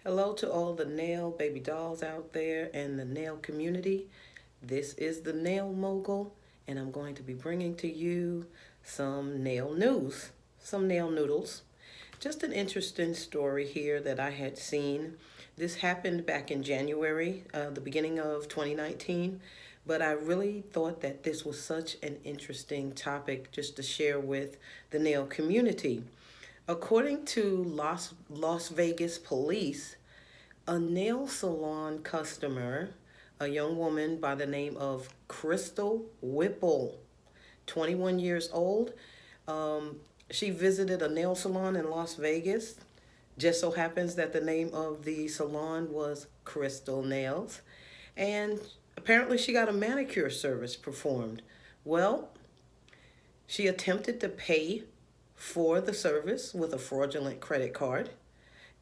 Hello to all the nail baby dolls out there and the nail community. This is the Nail Mogul, and I'm going to be bringing to you some nail news, some nail noodles. Just an interesting story here that I had seen. This happened back in January, the beginning of 2019, but I really thought that this was such an interesting topic just to share with the nail community. According to Las Vegas police, a nail salon customer, a young woman by the name of Crystal Whipple, 21 years old, um, she visited a nail salon in Las Vegas. Just so happens that the name of the salon was Crystal Nails. And apparently she got a manicure service performed. Well, she attempted to pay for the service with a fraudulent credit card.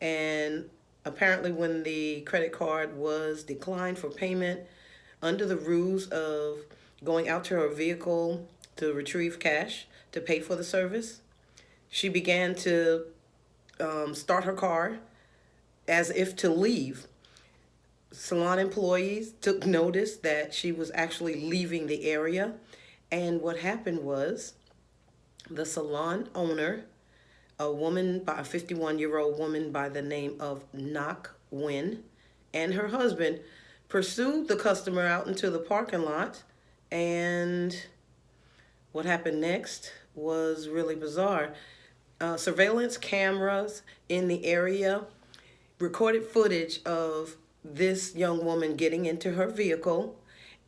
And apparently, when the credit card was declined for payment, under the ruse of going out to her vehicle to retrieve cash to pay for the service, she began to start her car as if to leave. Salon employees took notice that she was actually leaving the area. And what happened was the salon owner, a 51-year-old woman by the name of Knock Win, and her husband pursued the customer out into the parking lot. And what happened next was really bizarre. Surveillance cameras in the area recorded footage of this young woman getting into her vehicle,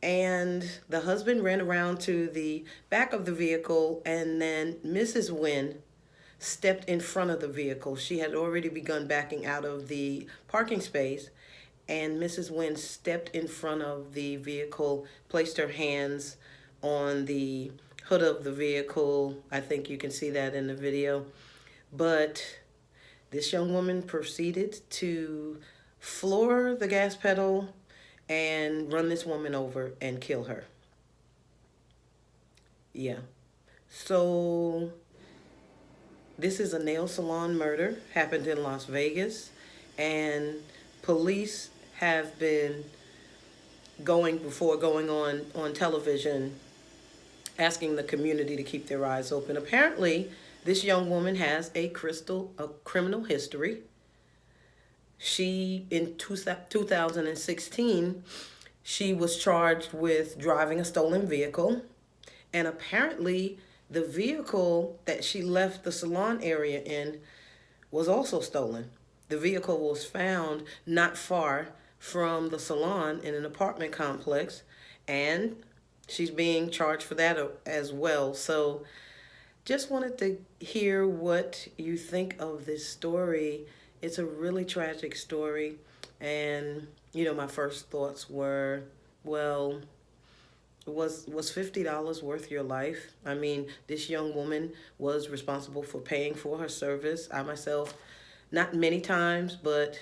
and the husband ran around to the back of the vehicle, and then Mrs. Wynn stepped in front of the vehicle. She had already begun backing out of the parking space, and Mrs. Wynn stepped in front of the vehicle, placed her hands on the hood of the vehicle. I think you can see that in the video. But this young woman proceeded to floor the gas pedal and run this woman over and kill her. Yeah. So this is a nail salon murder, happened in Las Vegas, and police have been going on television asking the community to keep their eyes open. Apparently, this young woman has a criminal history. She, in 2016, she was charged with driving a stolen vehicle, and apparently the vehicle that she left the salon area in was also stolen. The vehicle was found not far from the salon in an apartment complex, and she's being charged for that as well. So just wanted to hear what you think of this story. It's a really tragic story. And, my first thoughts were, well, was $50 worth your life? I mean, this young woman was responsible for paying for her service. I myself, not many times, but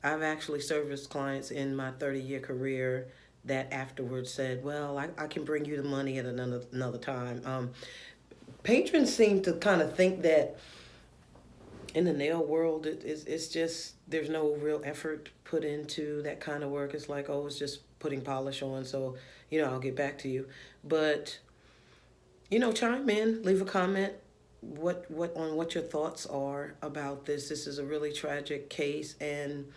I've actually serviced clients in my 30-year career that afterwards said, well, I can bring you the money at another time. Patrons seem to kind of think that in the nail world, it's just, there's no real effort put into that kind of work. It's like, oh, it's just putting polish on, so, I'll get back to you. But, chime in, leave a comment, what your thoughts are about this. This is a really tragic case, and,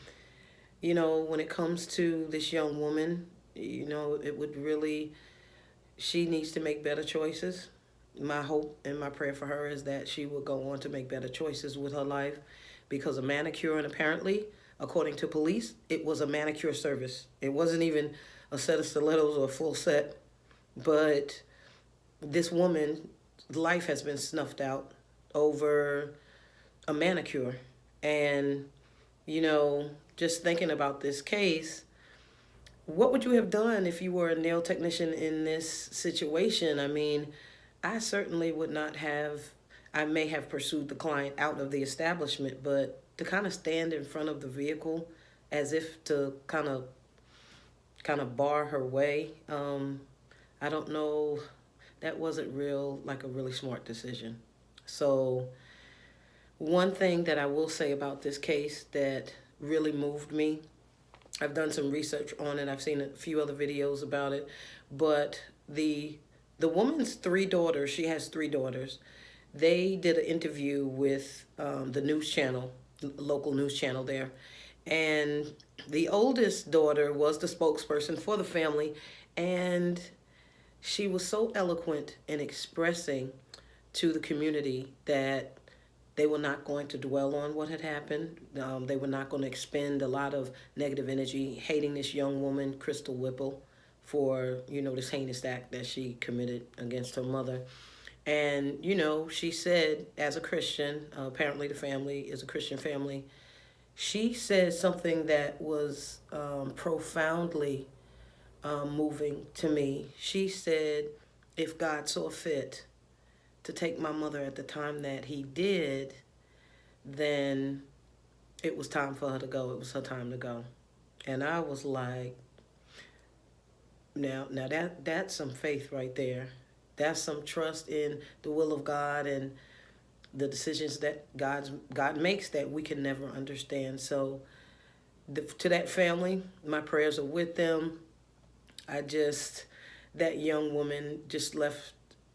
when it comes to this young woman, it would really, she needs to make better choices. My hope and my prayer for her is that she will go on to make better choices with her life, because a manicure, and apparently, according to police, it was a manicure service. It wasn't even a set of stilettos or a full set, but this woman's life has been snuffed out over a manicure. And, just thinking about this case, what would you have done if you were a nail technician in this situation? I mean, I certainly would not have, I may have pursued the client out of the establishment, but to kind of stand in front of the vehicle as if to kind of bar her way, I don't know, that wasn't like a really smart decision. So one thing that I will say about this case that really moved me. I've done some research on it. I've seen a few other videos about it, but the woman's three daughters. She has three daughters. They did an interview with the news channel, local news channel there, and the oldest daughter was the spokesperson for the family, and she was so eloquent in expressing to the community that they were not going to dwell on what had happened. They were not going to expend a lot of negative energy hating this young woman, Crystal Whipple, for, this heinous act that she committed against her mother. And, she said, as a Christian, apparently the family is a Christian family, she said something that was profoundly moving to me. She said, if God saw fit to take my mother at the time that he did, then it was time for her to go. It was her time to go. And I was like, now that's some faith right there. That's some trust in the will of God and the decisions that God makes that we can never understand. So to that family, my prayers are with them. That young woman just left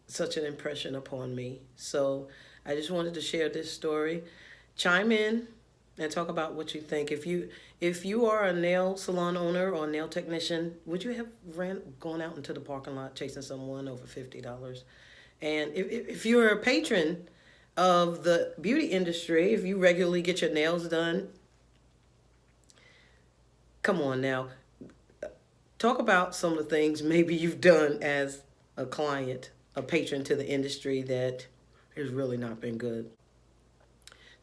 such an impression upon me. So I just wanted to share this story. Chime in and talk about what you think. If you are a nail salon owner or nail technician, would you have gone out into the parking lot chasing someone over $50? And if you're a patron of the beauty industry, if you regularly get your nails done, come on now. Talk about some of the things maybe you've done as a client, a patron to the industry that has really not been good.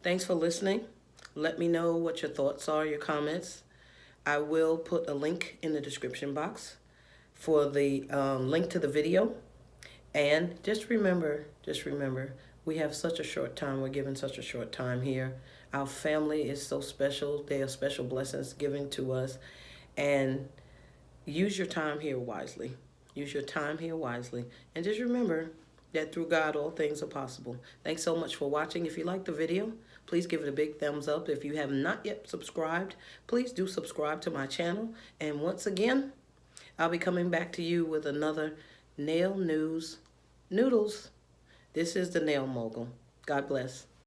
Thanks for listening. Let me know what your thoughts are, your comments. I will put a link in the description box for the link to the video. And just remember, we have such a short time. We're given such a short time here. Our family is so special. They are special blessings given to us. And use your time here wisely. Use your time here wisely. And just remember that through God, all things are possible. Thanks so much for watching. If you liked the video, please give it a big thumbs up. If you have not yet subscribed, please do subscribe to my channel. And once again, I'll be coming back to you with another Nail News Noodles. This is the Nail Mogul. God bless.